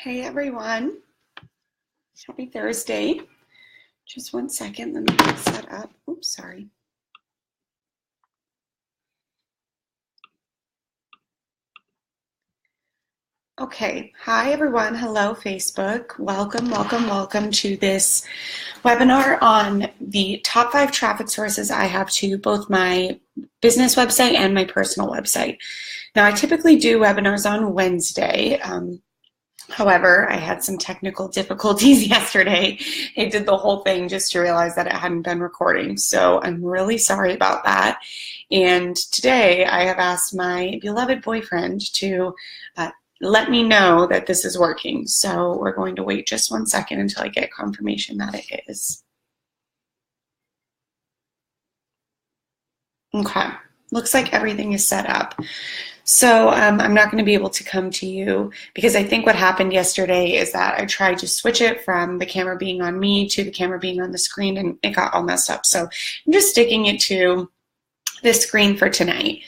Hey everyone, happy Thursday. Just one second, let me get set up. Oops, sorry. Okay, hi everyone. Hello Facebook. Welcome to this webinar on the top 5 traffic sources I have to both my business website and my personal website. Now I typically do webinars on Wednesday. However, I had some technical difficulties yesterday. I did the whole thing just to realize that it hadn't been recording. So I'm really sorry about that. And today I have asked my beloved boyfriend to let me know that this is working. So we're going to wait just one second until I get confirmation that it is. Okay, looks like everything is set up. So I'm not going to be able to come to you because I think what happened yesterday is that I tried to switch it from the camera being on me to the camera being on the screen and it got all messed up. So I'm just sticking it to this screen for tonight.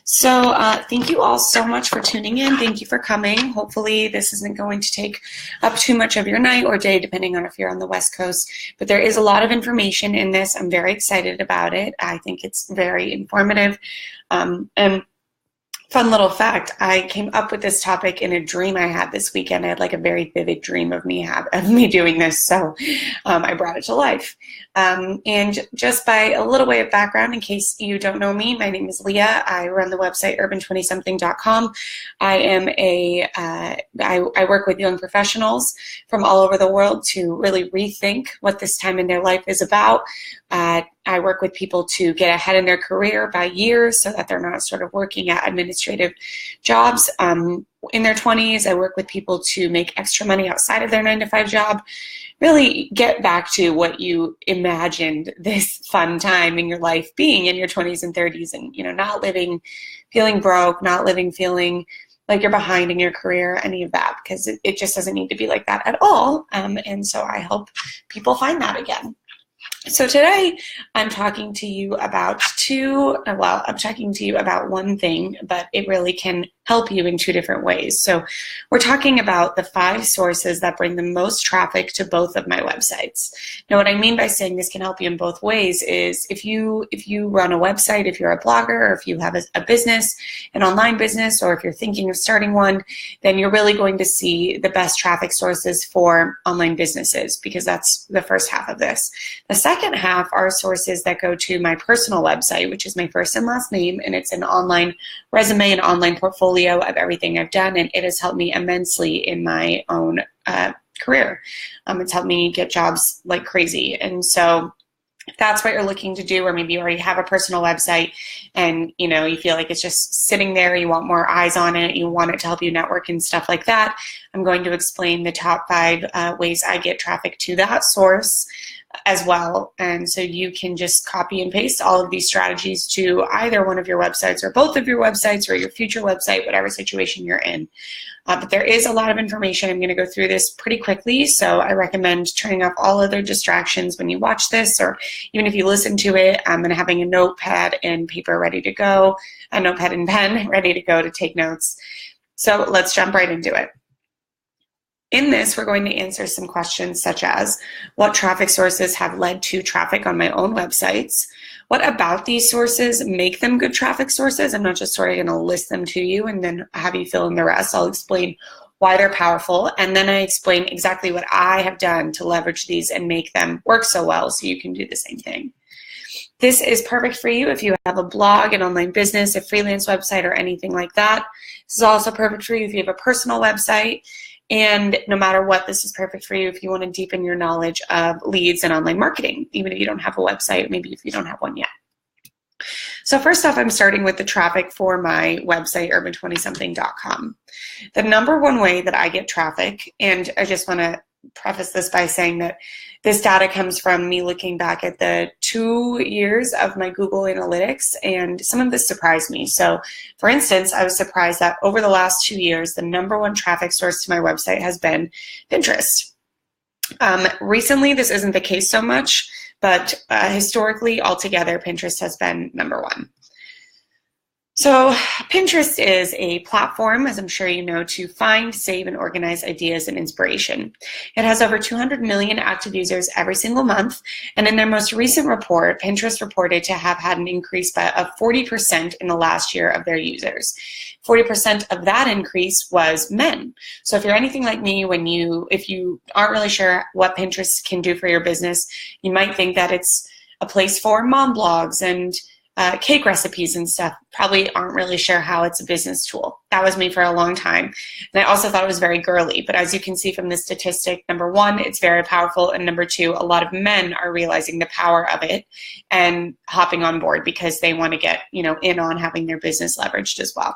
So thank you all so much for tuning in. Thank you for coming. Hopefully this isn't going to take up too much of your night or day, depending on if you're on the West Coast. But there is a lot of information in this. I'm very excited about it. I think it's very informative. And fun little fact, I came up with this topic in a dream I had this weekend. I had like a very vivid dream of me doing this, so I brought it to life. And just by a little way of background, in case you don't know me, my name is Leah. I run the website urban20something.com. I work with young professionals from all over the world to really rethink what this time in their life is about. I work with people to get ahead in their career by years so that they're not sort of working at administrative jobs in their 20s. I work with people to make extra money outside of their 9-to-5 job. Really get back to what you imagined this fun time in your life being in your 20s and 30s, and not living feeling broke, not living feeling like you're behind in your career, any of that, because it just doesn't need to be like that at all. And so I help people find that again. So today I'm talking to you about one thing, but it really can help you in 2 different ways. So we're talking about the 5 sources that bring the most traffic to both of my websites. Now, what I mean by saying this can help you in both ways is if you run a website, if you're a blogger, or if you have a business, an online business, or if you're thinking of starting one, then you're really going to see the best traffic sources for online businesses, because that's the first half of this. The second half are sources that go to my personal website, which is my first and last name, and it's an online resume, an online portfolio of everything I've done, and it has helped me immensely in my own career. It's helped me get jobs like crazy. And so if that's what you're looking to do, or maybe you already have a personal website and you feel like it's just sitting there, you want more eyes on it, you want it to help you network and stuff like that, I'm going to explain the top 5 ways I get traffic to that source as well. And so you can just copy and paste all of these strategies to either one of your websites or both of your websites or your future website, whatever situation you're in. But there is a lot of information. I'm going to go through this pretty quickly, so I recommend turning off all other distractions when you watch this, or even if you listen to it, and having a notepad and paper ready to go, a notepad and pen ready to go to take notes. So let's jump right into it. In this, we're going to answer some questions such as, what traffic sources have led to traffic on my own websites? What about these sources make them good traffic sources? I'm not just sort of going to list them to you and then have you fill in the rest. I'll explain why they're powerful, and then I explain exactly what I have done to leverage these and make them work so well so you can do the same thing. This is perfect for you if you have a blog, an online business, a freelance website, or anything like that. This is also perfect for you if you have a personal website. And no matter what, this is perfect for you if you want to deepen your knowledge of leads and online marketing, even if you don't have a website, maybe if you don't have one yet. So first off, I'm starting with the traffic for my website, urban20something.com. The number one way that I get traffic, and I just want to preface this by saying that this data comes from me looking back at the 2 years of my Google Analytics, and some of this surprised me. So for instance, I was surprised that over the last 2 years, the number one traffic source to my website has been Pinterest. Recently, this isn't the case so much, but historically, altogether, Pinterest has been number one. So Pinterest is a platform, as I'm sure you know, to find, save, and organize ideas and inspiration. It has over 200 million active users every single month, and in their most recent report, Pinterest reported to have had an increase of 40% in the last year of their users. 40% of that increase was men. So if you're anything like me, if you aren't really sure what Pinterest can do for your business, you might think that it's a place for mom blogs and cake recipes and stuff. Probably aren't really sure how it's a business tool. That was me for a long time. And I also thought it was very girly. But as you can see from this statistic, number one, it's very powerful. And number two, a lot of men are realizing the power of it and hopping on board because they want to get, in on having their business leveraged as well.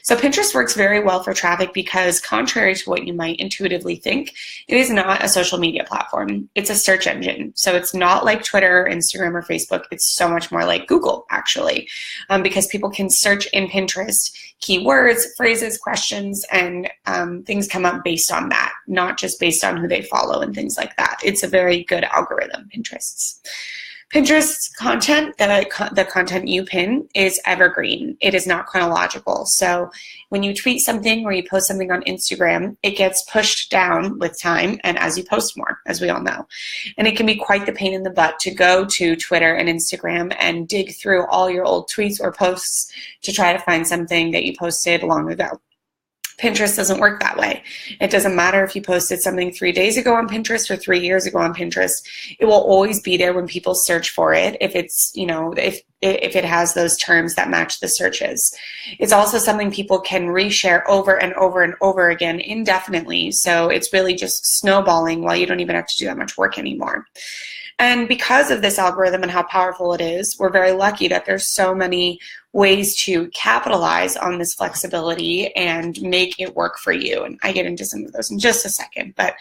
So Pinterest works very well for traffic because, contrary to what you might intuitively think, it is not a social media platform. It's a search engine. So it's not like Twitter, Instagram, or Facebook. It's so much more like Google, actually, because people can search in Pinterest keywords, phrases, questions, and things come up based on that, not just based on who they follow and things like that. It's a very good algorithm, Pinterest's. Pinterest's content, the content you pin, is evergreen. It is not chronological. So when you tweet something or you post something on Instagram, it gets pushed down with time and as you post more, as we all know. And it can be quite the pain in the butt to go to Twitter and Instagram and dig through all your old tweets or posts to try to find something that you posted long ago. Pinterest doesn't work that way. It doesn't matter if you posted something 3 days ago on Pinterest or 3 years ago on Pinterest. It will always be there when people search for it if it's, if it has those terms that match the searches. It's also something people can reshare over and over and over again indefinitely. So it's really just snowballing while you don't even have to do that much work anymore. And because of this algorithm and how powerful it is, we're very lucky that there's so many ways to capitalize on this flexibility and make it work for you. And I get into some of those in just a second, but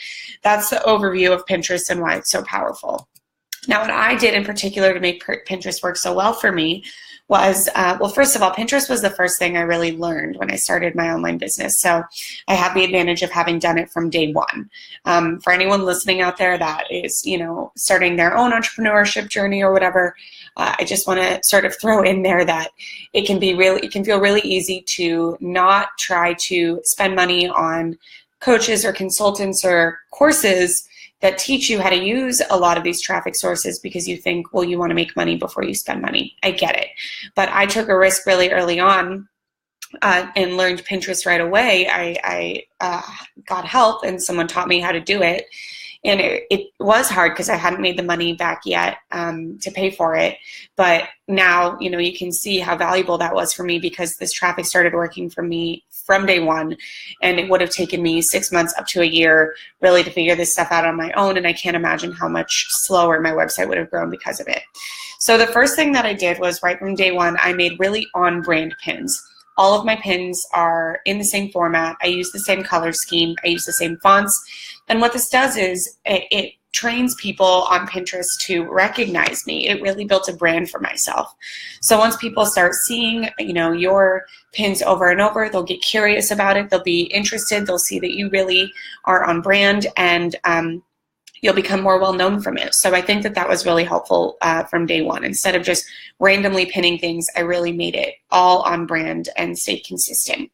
that's the overview of Pinterest and why it's so powerful. Now, what I did in particular to make Pinterest work so well for me was, well, first of all, Pinterest was the first thing I really learned when I started my online business. So I have the advantage of having done it from day one. For anyone listening out there that is, starting their own entrepreneurship journey or whatever, I just want to sort of throw in there that it can feel really easy to not try to spend money on coaches or consultants or courses that teach you how to use a lot of these traffic sources because you think, well, you want to make money before you spend money. I get it. But I took a risk really early on and learned Pinterest right away. I got help and someone taught me how to do it. And it was hard because I hadn't made the money back yet to pay for it. But now, you can see how valuable that was for me because this traffic started working for me from day one. And it would have taken me 6 months up to a year really to figure this stuff out on my own. And I can't imagine how much slower my website would have grown because of it. So the first thing that I did was right from day one, I made really on-brand pins. All of my pins are in the same format. I use the same color scheme. I use the same fonts. And what this does is it trains people on Pinterest to recognize me. It really built a brand for myself. So once people start seeing, your pins over and over, they'll get curious about it. They'll be interested. They'll see that you really are on brand and you'll become more well-known from it. So I think that was really helpful from day one. Instead of just randomly pinning things, I really made it all on brand and stayed consistent.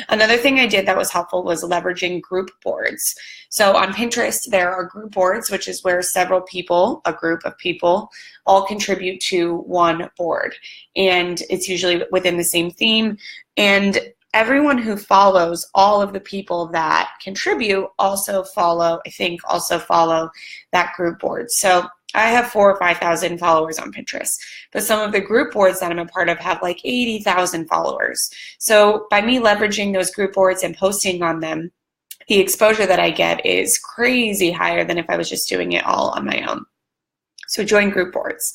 Another thing I did that was helpful was leveraging group boards. So on Pinterest, there are group boards, which is where a group of people, all contribute to one board. And it's usually within the same theme. And everyone who follows all of the people that contribute also follow that group board. So I have 4,000 or 5,000 followers on Pinterest, but some of the group boards that I'm a part of have like 80,000 followers. So by me leveraging those group boards and posting on them, the exposure that I get is crazy higher than if I was just doing it all on my own. So join group boards.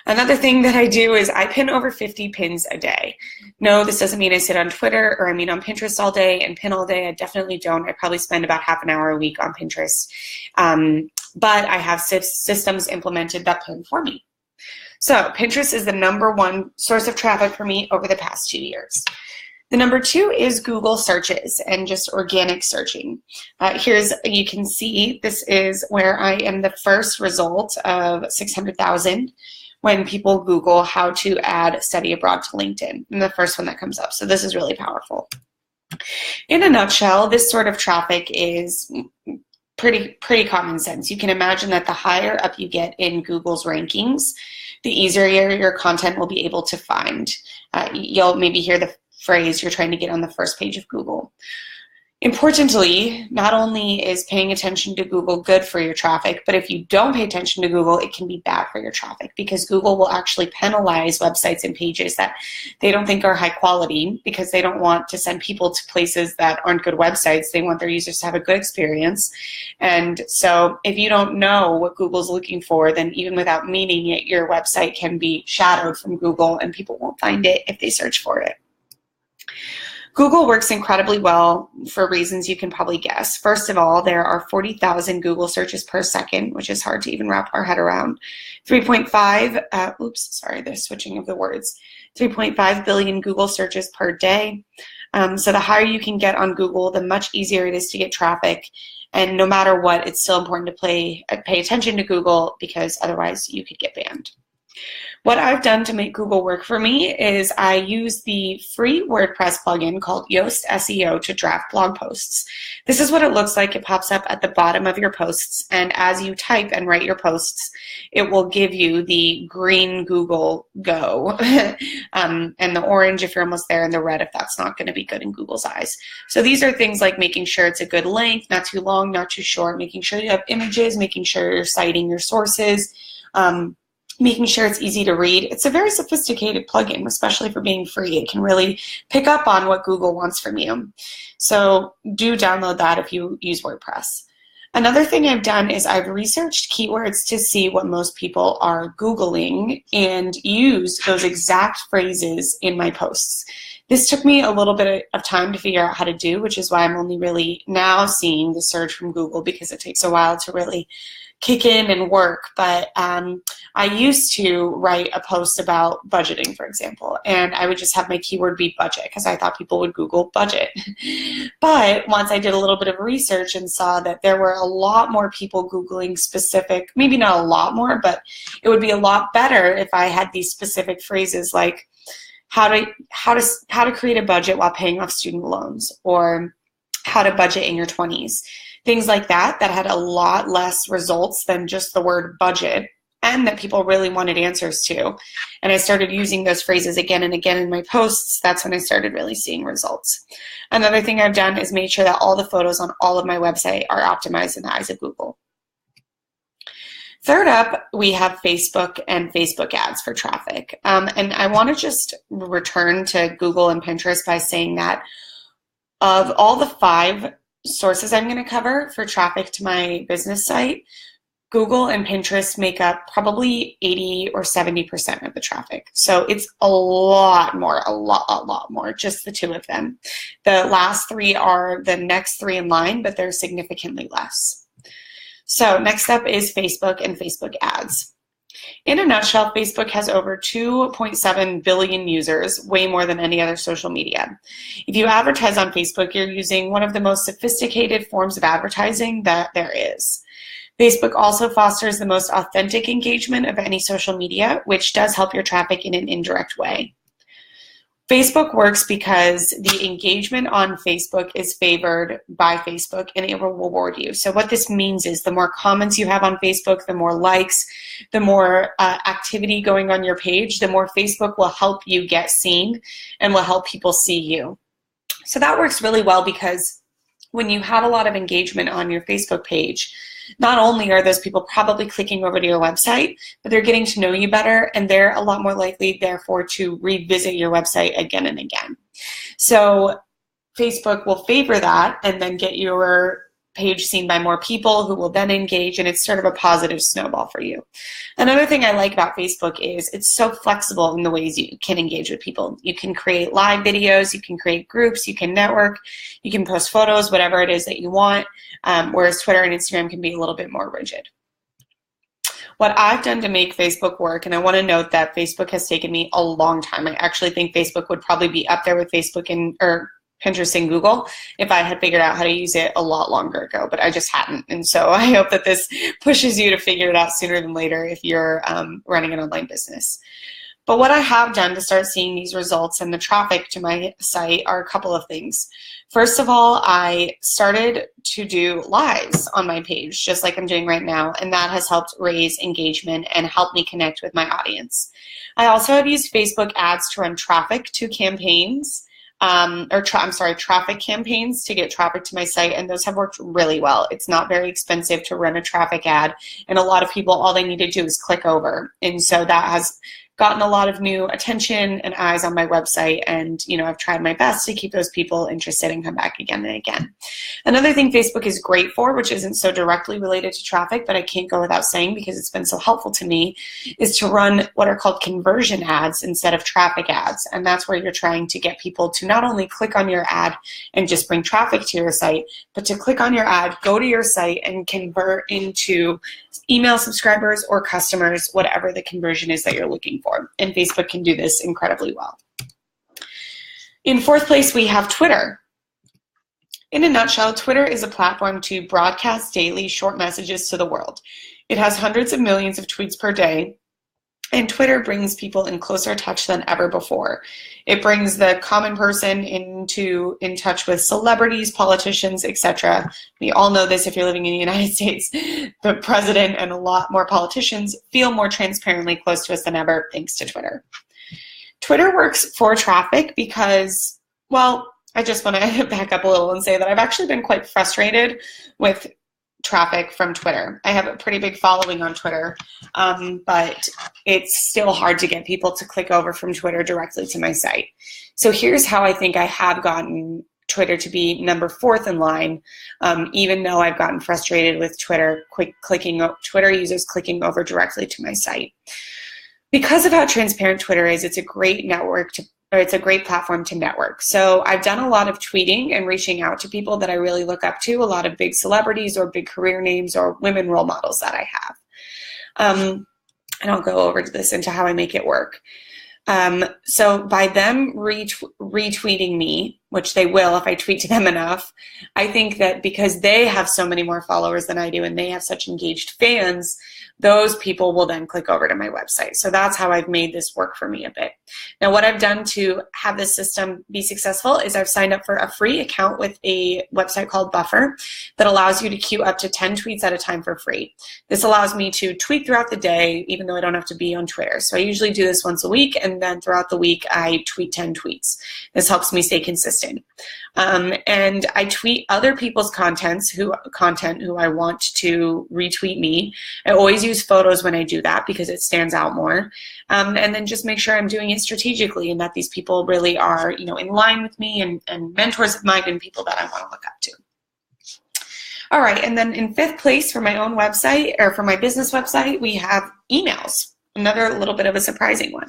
Another thing that I do is I pin over 50 pins a day. No, this doesn't mean I sit on Twitter or on Pinterest all day and pin all day. I definitely don't. I probably spend about half an hour a week on Pinterest. But I have systems implemented that pin for me. So Pinterest is the #1 source of traffic for me over the past 2 years. The #2 is Google searches and just organic searching. You can see this is where I am the first result of 600,000 when people Google how to add study abroad to LinkedIn, and the first one that comes up. So this is really powerful. In a nutshell, this sort of traffic is pretty common sense. You can imagine that the higher up you get in Google's rankings, the easier your content will be able to find. You'll maybe hear the phrase, you're trying to get on the first page of Google. Importantly, not only is paying attention to Google good for your traffic, but if you don't pay attention to Google, it can be bad for your traffic, because Google will actually penalize websites and pages that they don't think are high quality, because they don't want to send people to places that aren't good websites. They want their users to have a good experience. And so if you don't know what Google's looking for, then even without meaning it, your website can be shadowed from Google and people won't find it if they search for it. Google works incredibly well for reasons you can probably guess. First of all, there are 40,000 Google searches per second, which is hard to even wrap our head around. 3.5 billion Google searches per day. So the higher you can get on Google, the much easier it is to get traffic. And no matter what, it's still important to pay attention to Google, because otherwise you could get banned. What I've done to make Google work for me is I use the free WordPress plugin called Yoast SEO to draft blog posts. This is what it looks like. It pops up at the bottom of your posts, and as you type and write your posts, it will give you the green Google Go, and the orange if you're almost there, and the red if that's not going to be good in Google's eyes. So these are things like making sure it's a good length, not too long, not too short, making sure you have images, making sure you're citing your sources, making sure it's easy to read. It's a very sophisticated plugin, especially for being free. It can really pick up on what Google wants from you. So do download that if you use WordPress. Another thing I've done is I've researched keywords to see what most people are Googling and use those exact phrases in my posts. This took me a little bit of time to figure out how to do, which is why I'm only really now seeing the surge from Google, because it takes a while to really kick in and work. But I used to write a post about budgeting, for example, and I would just have my keyword be budget because I thought people would Google budget. But once I did a little bit of research and saw that there were a lot more people Googling specific, maybe not a lot more, but it would be a lot better if I had these specific phrases like how to create a budget while paying off student loans, or how to budget in your 20s. Things like that had a lot less results than just the word budget, and that people really wanted answers to. And I started using those phrases again and again in my posts. That's when I started really seeing results. Another thing I've done is made sure that all the photos on all of my website are optimized in the eyes of Google. Third up, we have Facebook and Facebook ads for traffic. And I want to just return to Google and Pinterest by saying that of all the 5 sources I'm going to cover for traffic to my business site, Google and Pinterest make up probably 80 or 70% of the traffic. So it's a lot more, just the 2 of them. The last 3 are the next 3 in line, but they're significantly less. So next up is Facebook and Facebook ads. In a nutshell, Facebook has over 2.7 billion users, way more than any other social media. If you advertise on Facebook, you're using one of the most sophisticated forms of advertising that there is. Facebook also fosters the most authentic engagement of any social media, which does help your traffic in an indirect way. Facebook works because the engagement on Facebook is favored by Facebook, and it will reward you. So what this means is the more comments you have on Facebook, the more likes, the more activity going on your page, the more Facebook will help you get seen and will help people see you. So that works really well, because when you have a lot of engagement on your Facebook page, not only are those people probably clicking over to your website, but they're getting to know you better, and they're a lot more likely, therefore, to revisit your website again and again. So Facebook will favor that and then get your page seen by more people who will then engage, and it's sort of a positive snowball for you. Another thing I like about Facebook is it's so flexible in the ways you can engage with people. You can create live videos, you can create groups, you can network, you can post photos, whatever it is that you want, whereas Twitter and Instagram can be a little bit more rigid. What I've done to make Facebook work, and I want to note that Facebook has taken me a long time. I actually think Facebook would probably be up there with Pinterest and Google if I had figured out how to use it a lot longer ago, but I just hadn't. And so I hope that this pushes you to figure it out sooner than later if you're running an online business. But what I have done to start seeing these results and the traffic to my site are a couple of things. First of all, I started to do lives on my page, just like I'm doing right now, and that has helped raise engagement and help me connect with my audience. I also have used Facebook ads to run traffic to campaigns, traffic campaigns to get traffic to my site, and those have worked really well. It's not very expensive to run a traffic ad, and a lot of people, all they need to do is click over, and so that has gotten a lot of new attention and eyes on my website, and I've tried my best to keep those people interested and come back again and again. Another thing Facebook is great for, which isn't so directly related to traffic, but I can't go without saying because it's been so helpful to me, is to run what are called conversion ads instead of traffic ads. And that's where you're trying to get people to not only click on your ad and just bring traffic to your site, but to click on your ad, go to your site, and convert into email subscribers or customers, whatever the conversion is that you're looking for. And Facebook can do this incredibly well. In fourth place, we have Twitter. In a nutshell, Twitter is a platform to broadcast daily short messages to the world. It has hundreds of millions of tweets per day, and Twitter brings people in closer touch than ever before. It brings the common person in touch with celebrities, politicians, etc. We all know this if you're living in the United States. The president and a lot more politicians feel more transparently close to us than ever thanks to Twitter. Twitter works for traffic because, well, I just want to back up a little and say that I've actually been quite frustrated with traffic from Twitter. I have a pretty big following on Twitter, but it's still hard to get people to click over from Twitter directly to my site. So here's how I think I have gotten Twitter to be number 4th in line, even though I've gotten frustrated with Twitter users clicking over directly to my site. Because of how transparent Twitter is, it's a great it's a great platform to network. So I've done a lot of tweeting and reaching out to people that I really look up to, a lot of big celebrities or big career names or women role models that I have. And I'll go over this into how I make it work. So by them retweeting me, which they will if I tweet to them enough, I think that because they have so many more followers than I do and they have such engaged fans, those people will then click over to my website. So that's how I've made this work for me a bit. Now, what I've done to have this system be successful is I've signed up for a free account with a website called Buffer that allows you to queue up to 10 tweets at a time for free. This allows me to tweet throughout the day, even though I don't have to be on Twitter. So I usually do this once a week, and then throughout the week, I tweet 10 tweets. This helps me stay consistent. And I tweet other people's content who I want to retweet me. I always use photos when I do that because it stands out more. And then just make sure I'm doing it strategically and that these people really are, in line with me and mentors of mine and people that I want to look up to. All right, and then in 5th place for my own website, or for my business website, we have emails. Another little bit of a surprising one.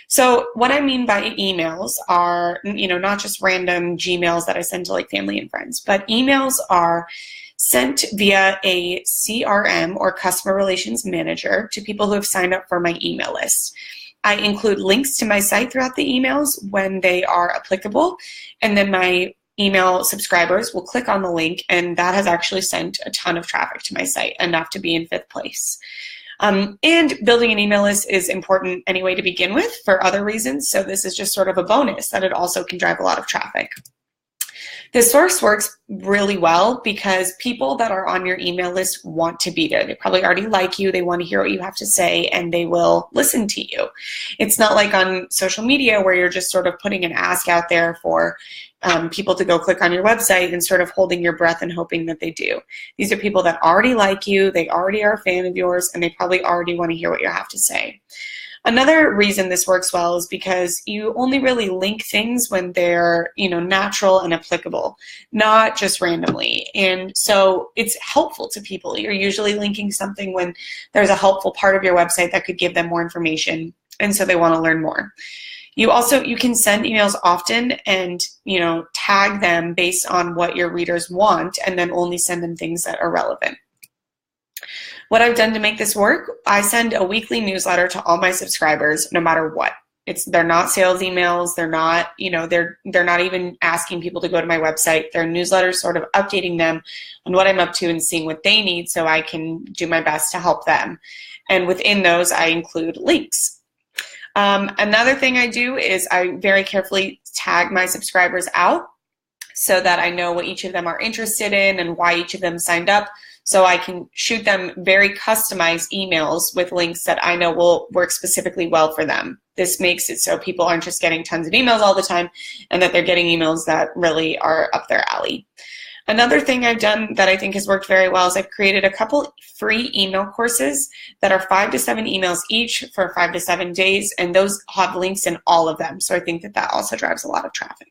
So what I mean by emails are, not just random Gmails that I send to like family and friends, but emails are sent via a CRM or customer relations manager to people who have signed up for my email list. I include links to my site throughout the emails when they are applicable, and then my email subscribers will click on the link, and that has actually sent a ton of traffic to my site, enough to be in 5th place. And building an email list is important anyway to begin with for other reasons, so this is just sort of a bonus that it also can drive a lot of traffic. This source works really well because people that are on your email list want to be there. They probably already like you, they want to hear what you have to say, and they will listen to you. It's not like on social media where you're just sort of putting an ask out there for people to go click on your website and sort of holding your breath and hoping that they do. These are people that already like you, they already are a fan of yours, and they probably already want to hear what you have to say. Another reason this works well is because you only really link things when they're, natural and applicable, not just randomly. And so it's helpful to people. You're usually linking something when there's a helpful part of your website that could give them more information, and so they want to learn more. You can send emails often and, tag them based on what your readers want, and then only send them things that are relevant. What I've done to make this work, I send a weekly newsletter to all my subscribers, no matter what. they're not sales emails. They're not, they're not even asking people to go to my website. They're newsletters sort of updating them on what I'm up to and seeing what they need so I can do my best to help them. And within those, I include links. Another thing I do is I very carefully tag my subscribers out so that I know what each of them are interested in and why each of them signed up, so I can shoot them very customized emails with links that I know will work specifically well for them. This makes it so people aren't just getting tons of emails all the time, and that they're getting emails that really are up their alley. Another thing I've done that I think has worked very well is I've created a couple free email courses that are 5 to 7 emails each for 5 to 7 days, and those have links in all of them. So I think that that also drives a lot of traffic.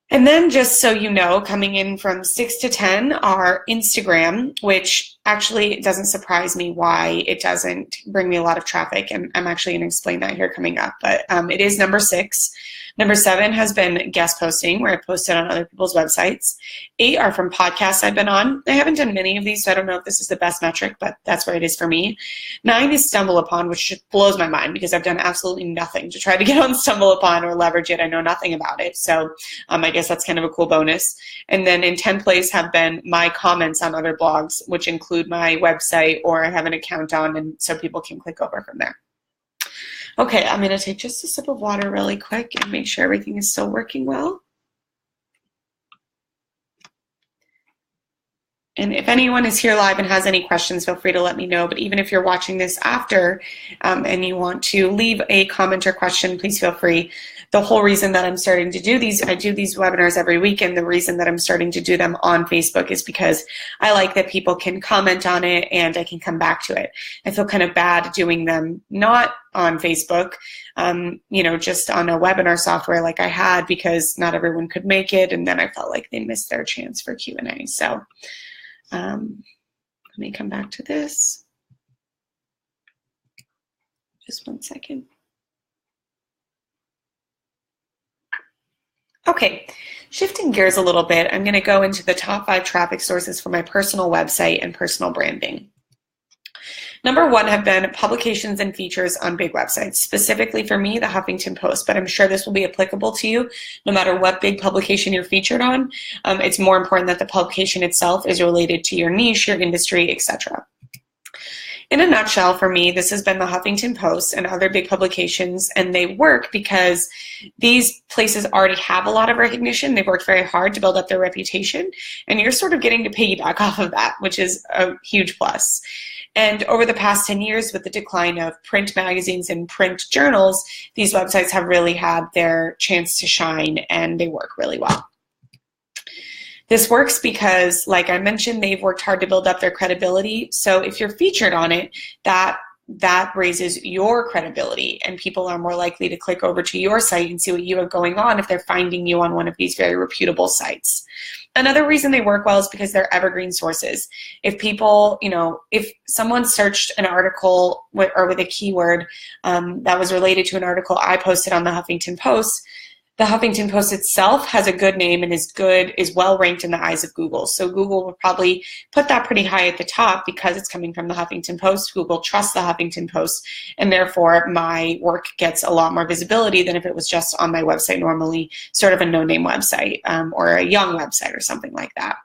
And then, just so you know, coming in from 6 to 10 are Instagram, which actually doesn't surprise me why it doesn't bring me a lot of traffic, and I'm actually going to explain that here coming up. But it is number 6. Number 7 has been guest posting, where I posted on other people's websites. 8 are from podcasts I've been on. I haven't done many of these, so I don't know if this is the best metric, but that's where it is for me. 9 is Stumble Upon, which blows my mind because I've done absolutely nothing to try to get on Stumble Upon or leverage it. I know nothing about it, so I guess that's kind of a cool bonus. And then in 10th place have been my comments on other blogs, which include my website or I have an account on, and so people can click over from there. Okay, I'm going to take just a sip of water really quick and make sure everything is still working well. And if anyone is here live and has any questions, feel free to let me know. But even if you're watching this after and you want to leave a comment or question, please feel free. The whole reason that I'm starting to do these, I do these webinars every week, and the reason that I'm starting to do them on Facebook is because I like that people can comment on it and I can come back to it. I feel kind of bad doing them not on Facebook, just on a webinar software like I had, because not everyone could make it, and then I felt like they missed their chance for Q&A. So let me come back to this. Just one second. Okay, shifting gears a little bit, I'm going to go into the top 5 traffic sources for my personal website and personal branding. Number 1 have been publications and features on big websites, specifically for me, the Huffington Post, but I'm sure this will be applicable to you no matter what big publication you're featured on. It's more important that the publication itself is related to your niche, your industry, etc. In a nutshell, for me, this has been the Huffington Post and other big publications, and they work because these places already have a lot of recognition. They've worked very hard to build up their reputation, and you're sort of getting to piggyback off of that, which is a huge plus. And over the past 10 years, with the decline of print magazines and print journals, these websites have really had their chance to shine, and they work really well. This works because, like I mentioned, they've worked hard to build up their credibility. So if you're featured on it, that raises your credibility, and people are more likely to click over to your site and see what you have going on if they're finding you on one of these very reputable sites. Another reason they work well is because they're evergreen sources. If people, if someone searched an article with a keyword that was related to an article I posted on the Huffington Post, the Huffington Post itself has a good name and is well ranked in the eyes of Google. So Google will probably put that pretty high at the top because it's coming from the Huffington Post. Google trusts the Huffington Post, and therefore my work gets a lot more visibility than if it was just on my website normally, sort of a no-name website or a young website or something like that.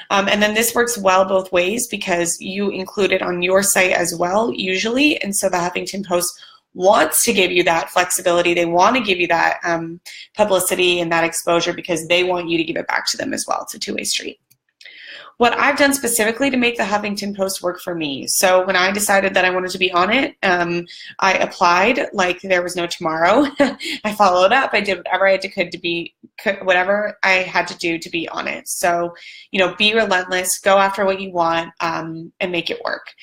And then this works well both ways because you include it on your site as well, usually, and so the Huffington Post wants to give you that flexibility. They want to give you that publicity and that exposure because they want you to give it back to them as well. It's a two-way street. What I've done specifically to make the Huffington Post work for me. So when I decided that I wanted to be on it, I applied like there was no tomorrow. I followed up. I did whatever I had to do to be on it. So, be relentless, go after what you want, and make it work.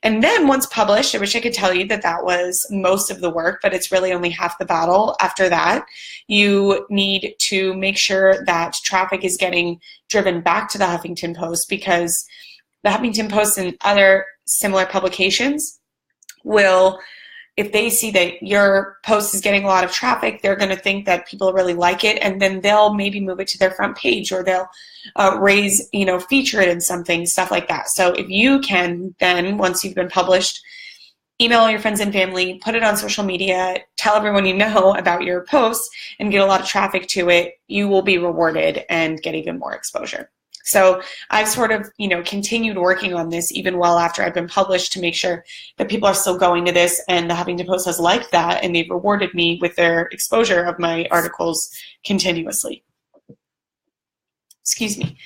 And then once published, I wish I could tell you that that was most of the work, but it's really only half the battle. After that, you need to make sure that traffic is getting driven back to the Huffington Post, because the Huffington Post and other similar publications will, if they see that your post is getting a lot of traffic, they're going to think that people really like it, and then they'll maybe move it to their front page, or they'll feature it in something, stuff like that. So if you can then, once you've been published, email all your friends and family, put it on social media, tell everyone you know about your posts, and get a lot of traffic to it, you will be rewarded and get even more exposure. So I've sort of, continued working on this even well after I've been published to make sure that people are still going to this, and the Huffington Post has liked that, and they've rewarded me with their exposure of my articles continuously. Excuse me.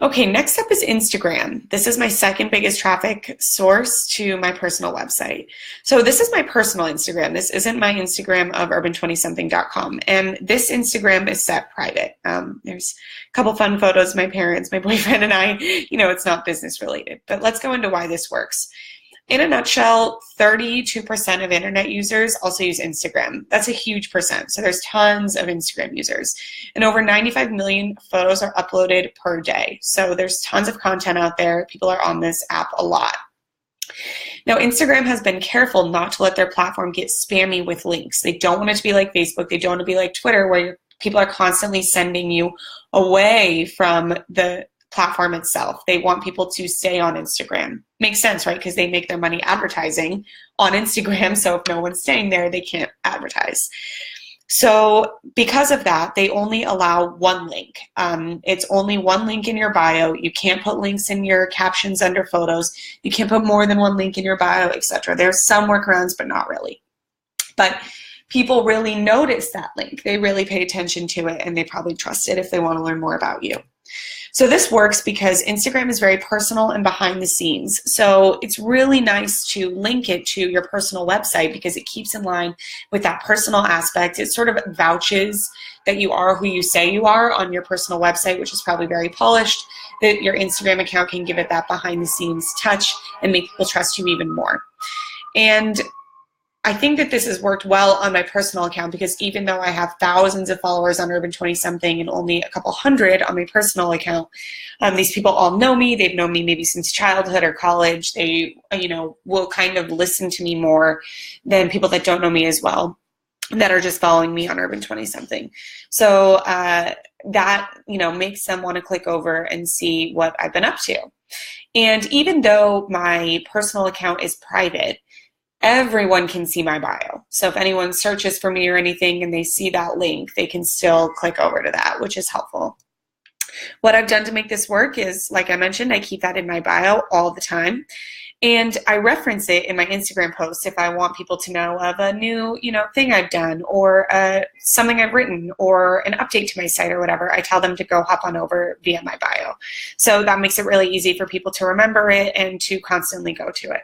Okay, next up is Instagram. This is my second biggest traffic source to my personal website. So this is my personal Instagram. This isn't my Instagram of urban20something.com. And this Instagram is set private. There's a couple fun photos of my parents, my boyfriend, and I. It's not business related. But let's go into why this works. In a nutshell, 32% of internet users also use Instagram. That's a huge percent. So there's tons of Instagram users. And over 95 million photos are uploaded per day. So there's tons of content out there. People are on this app a lot. Now, Instagram has been careful not to let their platform get spammy with links. They don't want it to be like Facebook. They don't want to be like Twitter, where people are constantly sending you away from the platform itself. They want people to stay on Instagram. Makes sense, right? Because they make their money advertising on Instagram. So if no one's staying there, they can't advertise. So because of that, they only allow one link. It's only one link in your bio. You can't put links in your captions under photos. You can't put more than one link in your bio, etc. There's some workarounds, but not really. But people really notice that link. They really pay attention to it, and they probably trust it if they want to learn more about you. So this works because Instagram is very personal and behind the scenes. So it's really nice to link it to your personal website because it keeps in line with that personal aspect. It sort of vouches that you are who you say you are on your personal website, which is probably very polished, that your Instagram account can give it that behind the scenes touch and make people trust you even more. And I think that this has worked well on my personal account because even though I have thousands of followers on Urban20something and only a couple hundred on my personal account, these people all know me. They've known me maybe since childhood or college. They, will kind of listen to me more than people that don't know me as well, that are just following me on Urban20something. So that, makes them want to click over and see what I've been up to. And even though my personal account is private, everyone can see my bio. So if anyone searches for me or anything and they see that link, they can still click over to that, which is helpful. What I've done to make this work is, like I mentioned, I keep that in my bio all the time. And I reference it in my Instagram posts if I want people to know of a new, thing I've done or something I've written or an update to my site or whatever. I tell them to go hop on over via my bio. So that makes it really easy for people to remember it and to constantly go to it.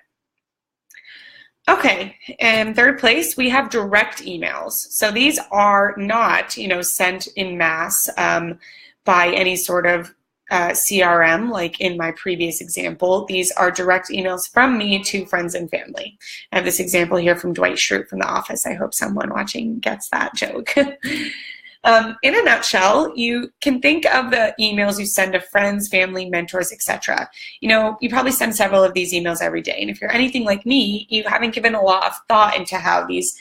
Okay, in third place, we have direct emails. So these are not, sent in mass by any sort of CRM, like in my previous example. These are direct emails from me to friends and family. I have this example here from Dwight Schrute from The Office. I hope someone watching gets that joke. In a nutshell, you can think of the emails you send to friends, family, mentors, etc. You probably send several of these emails every day. And if you're anything like me, you haven't given a lot of thought into how these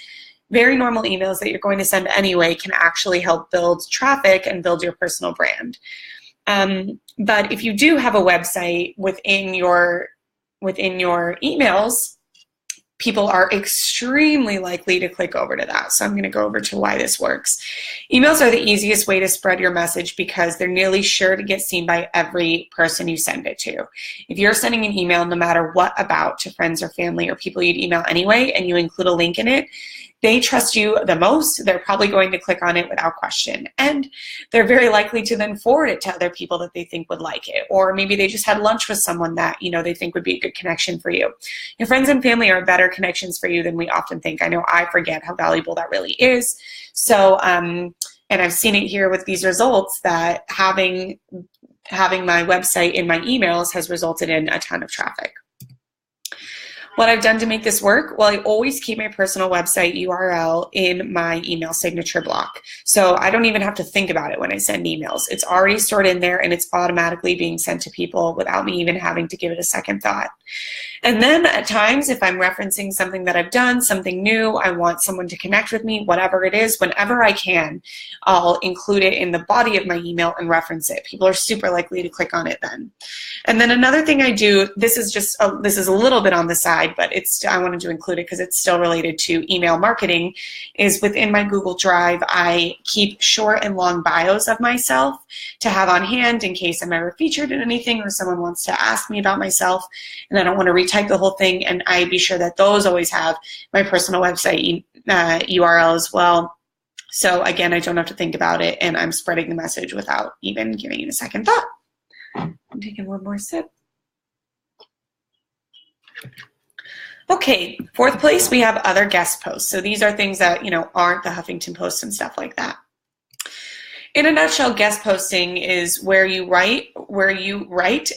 very normal emails that you're going to send anyway can actually help build traffic and build your personal brand. But if you do have a website within your emails, people are extremely likely to click over to that. So I'm going to go over to why this works. Emails are the easiest way to spread your message because they're nearly sure to get seen by every person you send it to. If you're sending an email, no matter what about, to friends or family or people you'd email anyway, and you include a link in it, they trust you the most. They're probably going to click on it without question. And they're very likely to then forward it to other people that they think would like it. Or maybe they just had lunch with someone that, they think would be a good connection for you. Your friends and family are better connections for you than we often think. I know I forget how valuable that really is. So, and I've seen it here with these results that having my website in my emails has resulted in a ton of traffic. What I've done to make this work, well, I always keep my personal website URL in my email signature block. So I don't even have to think about it when I send emails. It's already stored in there and it's automatically being sent to people without me even having to give it a second thought. And then at times, if I'm referencing something that I've done, something new, I want someone to connect with me, whatever it is, whenever I can, I'll include it in the body of my email and reference it. People are super likely to click on it then. And then another thing I do, this is a little bit on the side, aside, but I wanted to include it because it's still related to email marketing, is within my Google Drive, I keep short and long bios of myself to have on hand in case I'm ever featured in anything or someone wants to ask me about myself and I don't want to retype the whole thing. And I be sure that those always have my personal website URL as well. So again, I don't have to think about it, and I'm spreading the message without even giving it a second thought. I'm taking one more sip. Okay, fourth place, we have other guest posts. So these are things that, aren't the Huffington Post and stuff like that. In a nutshell, guest posting is where you write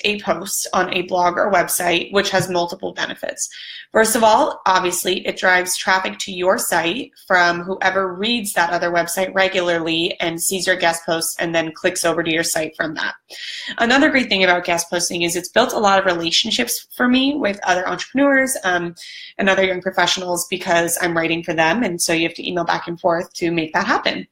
a post on a blog or website, which has multiple benefits. First of all, obviously, it drives traffic to your site from whoever reads that other website regularly and sees your guest posts and then clicks over to your site from that. Another great thing about guest posting is it's built a lot of relationships for me with other entrepreneurs and other young professionals because I'm writing for them, and so you have to email back and forth to make that happen.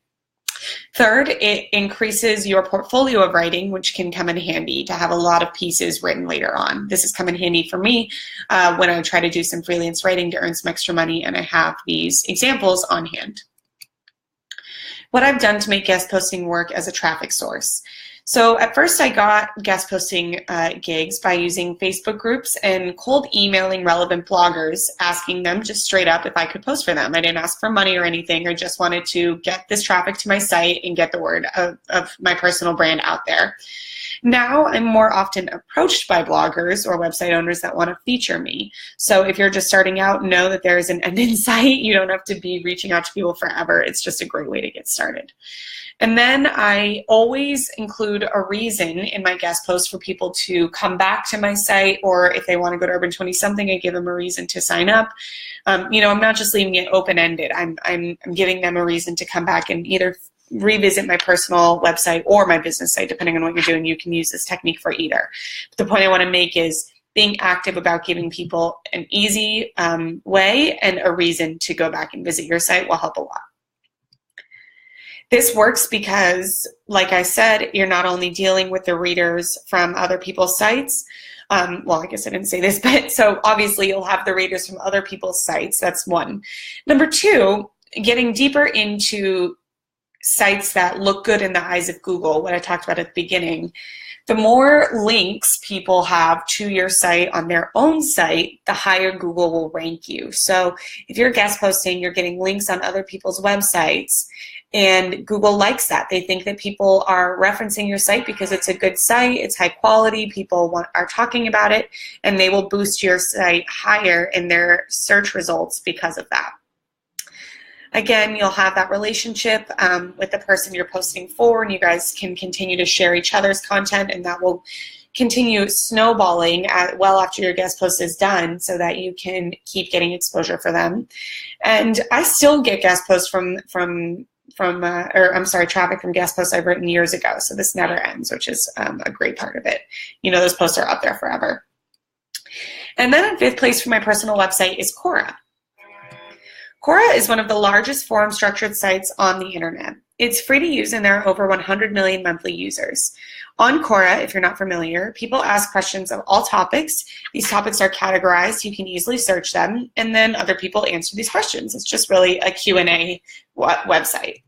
Third, it increases your portfolio of writing, which can come in handy to have a lot of pieces written later on. This has come in handy for me when I try to do some freelance writing to earn some extra money, and I have these examples on hand. What I've done to make guest posting work as a traffic source. So at first I got guest posting gigs by using Facebook groups and cold emailing relevant bloggers, asking them just straight up if I could post for them. I didn't ask for money or anything. I just wanted to get this traffic to my site and get the word of my personal brand out there. Now I'm more often approached by bloggers or website owners that want to feature me. So if you're just starting out, know that there is an end in sight. You don't have to be reaching out to people forever. It's just a great way to get started. And then I always include a reason in my guest post for people to come back to my site, or if they want to go to Urban 20 something, I give them a reason to sign up. I'm not just leaving it open-ended. I'm giving them a reason to come back and either revisit my personal website or my business site, depending on what you're doing. You can use this technique for either. But the point I want to make is being active about giving people an easy way and a reason to go back and visit your site will help a lot. This works because, like I said, you're not only dealing with the readers from other people's sites. Well, I guess I didn't say this, but so obviously you'll have the readers from other people's sites. That's one. Number two, getting deeper into sites that look good in the eyes of Google, what I talked about at the beginning. The more links people have to your site on their own site, the higher Google will rank you. So if you're guest posting, you're getting links on other people's websites, and Google likes that. They think that people are referencing your site because it's a good site, it's high quality, people are talking about it, and they will boost your site higher in their search results because of that. Again, you'll have that relationship with the person you're posting for, and you guys can continue to share each other's content, and that will continue snowballing well after your guest post is done so that you can keep getting exposure for them. And I still get guest posts traffic from guest posts I've written years ago, so this never ends, which is a great part of it. Those posts are up there forever. And then in fifth place for my personal website is Quora. Quora is one of the largest forum structured sites on the internet. It's free to use, and there are over 100 million monthly users. On Quora, if you're not familiar, people ask questions of all topics. These topics are categorized. You can easily search them, and then other people answer these questions. It's just really a Q&A website.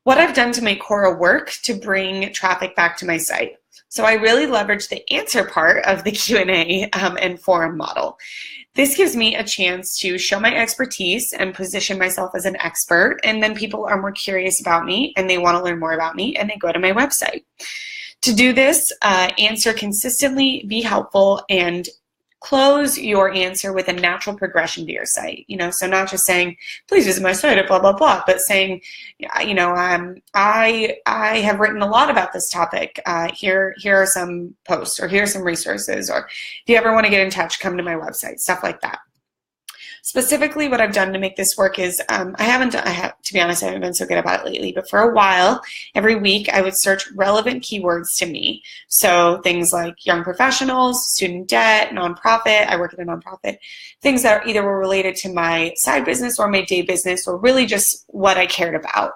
What I've done to make Quora work to bring traffic back to my site. So I really leverage the answer part of the Q&A and forum model. This gives me a chance to show my expertise and position myself as an expert, and then people are more curious about me and they want to learn more about me and they go to my website. To do this, answer consistently, be helpful, and close your answer with a natural progression to your site. So not just saying, please visit my site at blah, blah, blah, but saying, I have written a lot about this topic. Here are some posts, or here are some resources, or if you ever want to get in touch, come to my website, stuff like that. Specifically, what I've done to make this work is to be honest, I haven't been so good about it lately, but for a while, every week I would search relevant keywords to me. So things like young professionals, student debt, nonprofit, I work at a nonprofit, things that either were related to my side business or my day business or really just what I cared about.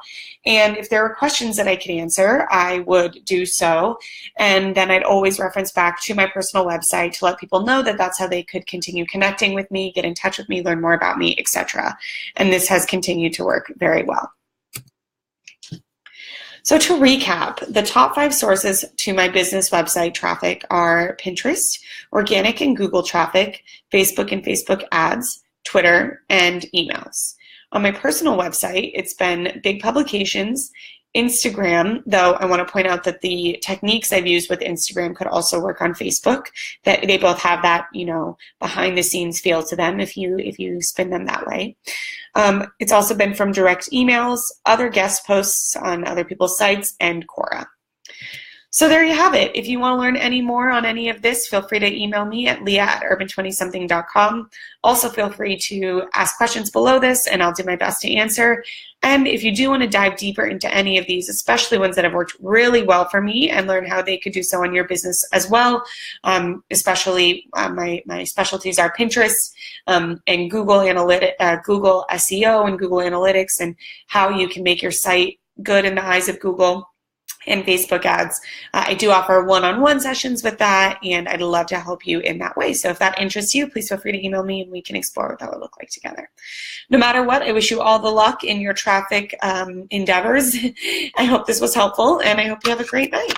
And if there were questions that I could answer, I would do so. And then I'd always reference back to my personal website to let people know that that's how they could continue connecting with me, get in touch with me, learn more about me, etc. And this has continued to work very well. So to recap, the top 5 sources to my business website traffic are Pinterest, organic and Google traffic, Facebook and Facebook ads, Twitter, and emails. On my personal website, it's been big publications, Instagram, though I want to point out that the techniques I've used with Instagram could also work on Facebook, that they both have that, behind the scenes feel to them if you spin them that way. It's also been from direct emails, other guest posts on other people's sites, and Quora. So there you have it. If you want to learn any more on any of this, feel free to email me at leah@urban20something.com. Also feel free to ask questions below this and I'll do my best to answer. And if you do want to dive deeper into any of these, especially ones that have worked really well for me and learn how they could do so on your business as well, especially my specialties are Pinterest and Google SEO and Google Analytics and how you can make your site good in the eyes of Google and Facebook ads. I do offer one-on-one sessions with that, and I'd love to help you in that way. So if that interests you, please feel free to email me and we can explore what that would look like together. No matter what, I wish you all the luck in your traffic endeavors. I hope this was helpful, and I hope you have a great night.